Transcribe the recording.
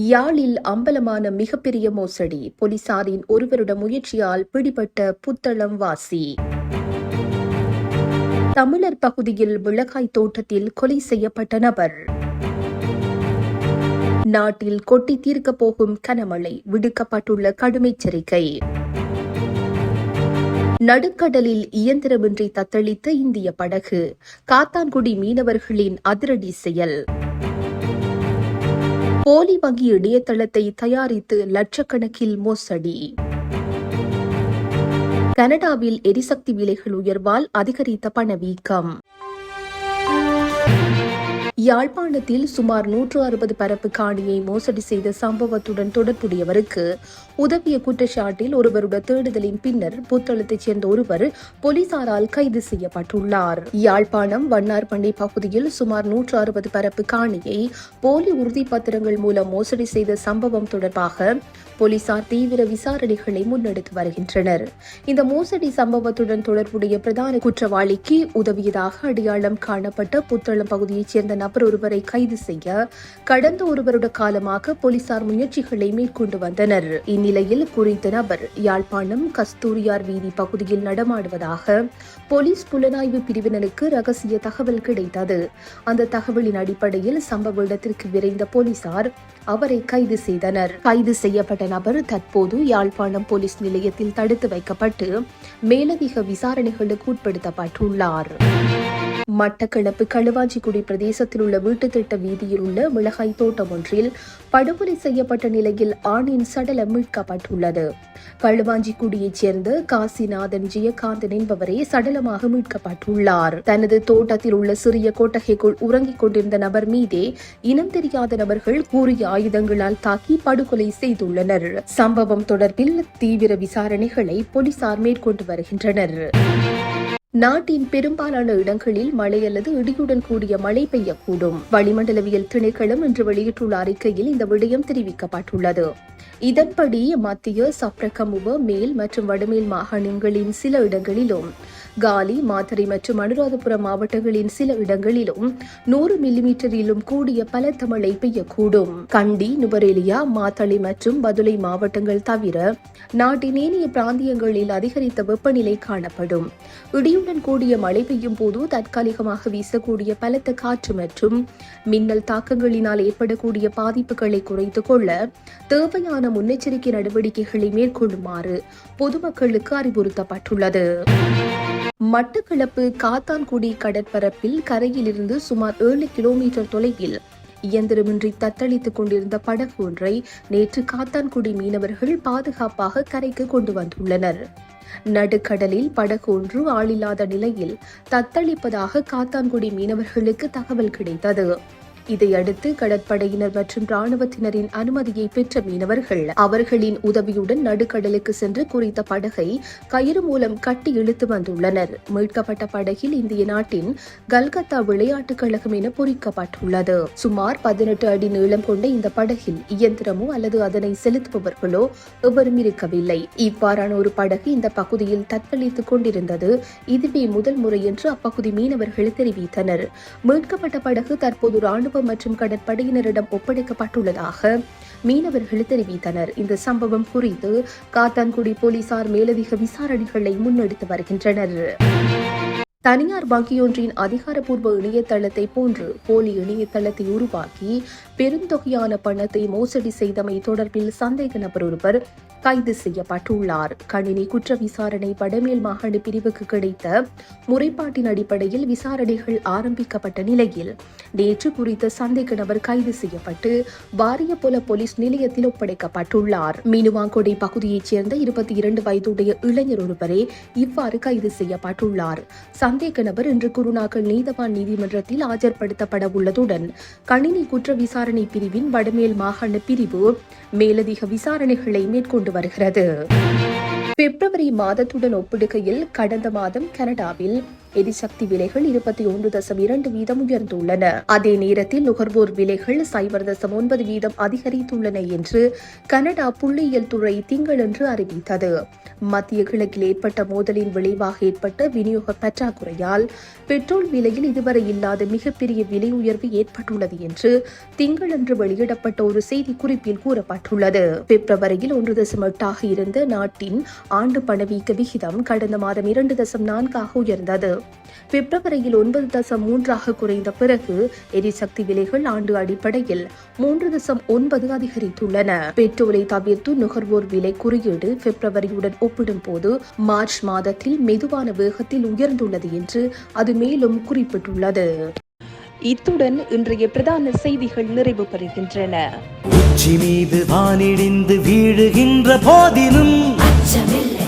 யாழில் அம்பலமான மிகப்பெரிய மோசடி, போலீசாரின் ஒருவருட முயற்சியால் பிடிபட்ட புத்தளம் வாசி. தமிழர் பகுதியில் மிளகாய் தோட்டத்தில் கொலை செய்யப்பட்ட நபர். நாட்டில் கொட்டி தீர்க்கப் போகும் கனமழை, விடுக்கப்பட்டுள்ள கடும் எச்சரிக்கை. நடுக்கடலில் இயந்திரமின்றி தத்தளித்த இந்திய படகு, காத்தான்குடி மீனவர்களின் அதிரடி செயல். போலி வங்கி இணையதளத்தை தயாரித்து லட்சக்கணக்கில் மோசடி. கனடாவில் எரிசக்தி விலைகள் உயர்வால் அதிகரித்த பணவீக்கம். யாழ்ப்பாணத்தில் சுமார் 160 பரப்பு காணியை மோசடி செய்த சம்பவத்துடன் தொடர்புடையவருக்கு உதவிய குற்றச்சாட்டில் ஒருவருடைய தேடுதலின் பின்னர் புத்தளத்தைச் சேர்ந்த ஒருவர் போலீசாரால் கைது செய்யப்பட்டுள்ளார். யாழ்ப்பாணம் வண்ணார்பண்ணை பகுதியில் சுமார் 160 பரப்பு காணியை போலி உறுதிப்பத்திரங்கள் மூலம் மோசடி செய்த சம்பவம் தொடர்பாக போலீசார் தீவிர விசாரணைகளை முன்னெடுத்து வருகின்றனர். இந்த மோசடி சம்பவத்துடன் தொடர்புடைய பிரதான குற்றவாளிக்கு உதவியதாக அடையாளம் காணப்பட்ட புத்தளம் பகுதியைச் சேர்ந்த நபர் ஒருவரை கைது செய்ய கடந்த ஒரு வருட காலமாக போலீசார் முயற்சிகளை மேற்கொண்டு வந்தனர். இந்நிலையில் குறித்த நபர் யாழ்ப்பாணம் கஸ்தூரியார் வீதி பகுதியில் நடமாடுவதாக போலீஸ் புலனாய்வு பிரிவினருக்கு ரகசிய தகவல் கிடைத்தது. அந்த தகவலின் அடிப்படையில் சம்பவ இடத்திற்கு விரைந்த போலீசார் அவரை கைது செய்தனர். கைது செய்யப்பட்ட நபர் தற்போது யாழ்ப்பாணம் போலீஸ் நிலையத்தில் தடுத்து வைக்கப்பட்டு மேலதிக விசாரணைகளுக்கு உட்படுத்தப்பட்டுள்ளார். மட்டக்களப்பு களுவாஞ்சிக்குடி பிரதேசத்தில் உள்ள வீட்டு திட்ட வீதியில் உள்ள மிளகாய் தோட்டம் ஒன்றில் படுகொலை செய்யப்பட்ட நிலையில் ஆணின் சடலம் மீட்கப்பட்டுள்ளது. களுவாஞ்சிக்குடியைச் சேர்ந்த காசிநாதன் ஜெயகாந்தன் என்பவரே சடலமாக மீட்கப்பட்டுள்ளார். தனது தோட்டத்தில் உள்ள சிறிய கொட்டகைக்குள் உறங்கிக் கொண்டிருந்த நபர் மீதே இனம் தெரியாத நபர்கள் கூறிய ஆயுதங்களால் தாக்கி படுகொலை செய்துள்ளனர். சம்பவம் தொடர்பில் தீவிர விசாரணைகளை போலீசார் மேற்கொண்டு வருகின்றனர். நாட்டின் பெரும்பாலான இடங்களில் மழை அல்லது இடியுடன் கூடிய மழை பெய்யக்கூடும். வளிமண்டலவியல் திணைக்களம் இன்று வெளியிட்டுள்ள அறிக்கையில் இந்த விடயம் தெரிவிக்கப்பட்டுள்ளது. இதன்படி மத்திய சப்ரகமுவ மேல் மற்றும் வடமேல் மாகாணங்களின் சில இடங்களிலும், காலி, மாத்தறை மற்றும் அனுராதபுரம் மாவட்டங்களின் சில இடங்களிலும் 100 மில்லிமீட்டரிலும் கூடிய பலத்த மழை பெய்யக்கூடும். கண்டி, நுவரெலியா, மாத்தளை மற்றும் பதுளை மாவட்டங்கள் தவிர நாட்டின் ஏனைய பிராந்தியங்களில் அதிகரித்த வெப்பநிலை காணப்படும். இடியுடன் கூடிய மழை பெய்யும் போது தற்காலிகமாக வீசக்கூடிய பலத்த காற்று மற்றும் மின்னல் தாக்கங்களினால் ஏற்படக்கூடிய பாதிப்புகளை குறைத்துக் கொள்ள தேவையான முன்னெச்சரிக்கை நடவடிக்கைகளை மேற்கொள்ளுமாறு பொதுமக்களுக்கு அறிவுறுத்தப்பட்டுள்ளது. மட்டக்களப்பு காத்தான்குடி கடற்பரப்பில் கரையிலிருந்து சுமார் 7 கிலோமீட்டர் தொலைவில் இயந்திரமின்றி தத்தளித்துக் கொண்டிருந்த படகு ஒன்றை நேற்று காத்தான்குடி மீனவர்கள் பாதுகாப்பாக கரைக்கு கொண்டு வந்துள்ளனர். நடுக்கடலில் படகு ஒன்று ஆளில்லாத நிலையில் தத்தளிப்பதாக காத்தான்குடி மீனவர்களுக்கு தகவல் கிடைத்தது. இதையடுத்து கடற்படையினர் மற்றும் ராணுவத்தினரின் அனுமதியை பெற்ற மீனவர்கள் அவர்களின் உதவியுடன் நடுக்கடலுக்கு சென்று குறித்த படகை கயிறு மூலம் கட்டி இழுத்து வந்துள்ளனர். மீட்கப்பட்ட படகில் இந்திய நாட்டின் கல்கத்தா விளையாட்டுக் கழகம் என பொறிக்கப்பட்டுள்ளது. சுமார் 18 அடி நீளம் கொண்ட இந்த படகில் இயந்திரமோ அல்லது அதனை செலுத்துபவர்களோ எவரும் இருக்கவில்லை. இவ்வாறான ஒரு படகு இந்த பகுதியில் தத்தளித்துக் கொண்டிருந்தது இதுவே முதல் முறை என்று அப்பகுதி மீனவர்கள் தெரிவித்தனர். மீட்கப்பட்ட படகு தற்போது ராணுவ மற்றும் கடற்படையினரிடம் ஒப்படைக்கப்பட்டுள்ளதாக மீனவர்கள் தெரிவித்தனர். இந்த சம்பவம் குறித்து காத்தான்குடி போலீசார் மேலதிக விசாரணைகளை முன்னெடுத்து வருகின்றனர். தனியார் வங்கியொன்றின் அதிகாரப்பூர்வ இணையதளத்தை போன்று போலி இணையதளத்தை உருவாக்கி பெருந்தொகையான பணத்தை மோசடி செய்தமை தொடர்பில் சந்தேக நபர் ஒருவர் கைது செய்யப்பட்டுள்ளார். கணினி குற்ற விசாரணை வடமேல் மாகாண பிரிவுக்கு கிடைத்த முறைப்பாட்டின் அடிப்படையில் விசாரணைகள் ஆரம்பிக்கப்பட்ட நிலையில் நேற்று குறித்த சந்தேக நபர் கைது செய்யப்பட்டு வாரியபொல போலீஸ் நிலையத்தில் ஒப்படைக்கப்பட்டுள்ளார். மீனுவாங்கொடை பகுதியைச் சேர்ந்த 22 வயதுடைய இளைஞர் ஒருவரே இவ்வாறு கைது செய்யப்பட்டுள்ளார். சந்தேக நபர் இன்று குருநாகல் நீதவான் நீதிமன்றத்தில் ஆஜர்படுத்தப்பட உள்ளதுடன் கணினி குற்ற விசாரணை பிரிவின் வடமேல் மாகாண பிரிவு மேலதிக விசாரணைகளை மேற்கொண்டு வருகிறது. பிப்ரவரி மாதத்துடன் ஒப்பிடுகையில் கடந்த மாதம் கனடாவில் எரிசக்தி விலைகள் 21.2% உயர்ந்துள்ளன. அதே நேரத்தில் நுகர்வோர் விலைகள் 0.9% அதிகரித்துள்ளன என்று கனடா புள்ளியியல் துறை திங்களன்று அறிவித்தது. மத்திய கிழக்கில் ஏற்பட்ட மோதலின் விளைவாக ஏற்பட்ட விநியோக பற்றாக்குறையால் பெட்ரோல் விலையில் இதுவரை இல்லாத மிகப்பெரிய விலை உயர்வு ஏற்பட்டுள்ளது என்று திங்களன்று வெளியிடப்பட்ட ஒரு செய்திக்குறிப்பில் கூறப்பட்டுள்ளது. பிப்ரவரியில் 1.8 இருந்த நாட்டின் ஆண்டு பணவீக்க விகிதம் கடந்த மாதம் 2.4 உயர்ந்தது. பிப்ரவரியில் 9.3 குறைந்த பிறகு எரிசக்தி விலைகள் ஆண்டு அடிப்படையில் 3.9 அதிகரித்துள்ளன. பெட்ரோலை தவிர்த்து நுகர்வோர் விலை குறியீடு பிப்ரவரியுடன் ஒப்பிடும்போது மார்ச் மாதத்தில் மெதுவான வேகத்தில் உயர்ந்துள்ளது என்று அது மேலும் குறிப்பிட்டுள்ளது. இத்துடன் இன்றைய பிரதான செய்திகள் நிறைவு பெறுகின்றன. உச்சி மீது வானிடிந்து வீழுகின்ற போதிலும் அச்சமில்லை.